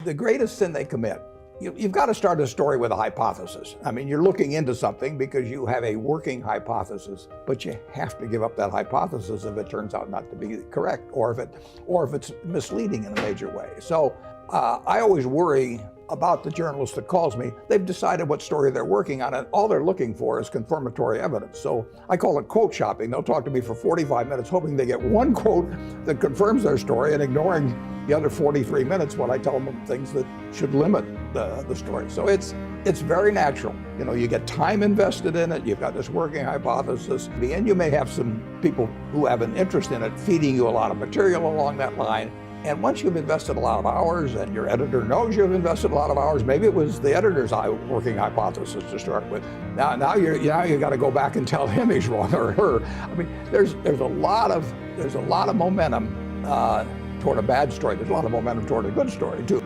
The greatest sin they commit, you've got to start a story with a hypothesis. I mean, you're looking into something because you have a working hypothesis, but you have to give up that hypothesis if it turns out not to be correct, or if it's misleading in a major way. So I always worry about the journalist that calls me. They've decided what story they're working on, and all they're looking for is confirmatory evidence. So I call it quote shopping. They'll talk to me for 45 minutes hoping they get one quote that confirms their story and ignoring the other 43 minutes when I tell them things that should limit the story. So it's very natural. You know, you get time invested in it, you've got this working hypothesis, and you may have some people who have an interest in it feeding you a lot of material along that line. And once you've invested a lot of hours and your editor knows you've invested a lot of hours, maybe it was the editor's working hypothesis to start with. Now you got to go back and tell him he's wrong or her. I mean, there's a lot of momentum toward a bad story. There's a lot of momentum toward a good story too.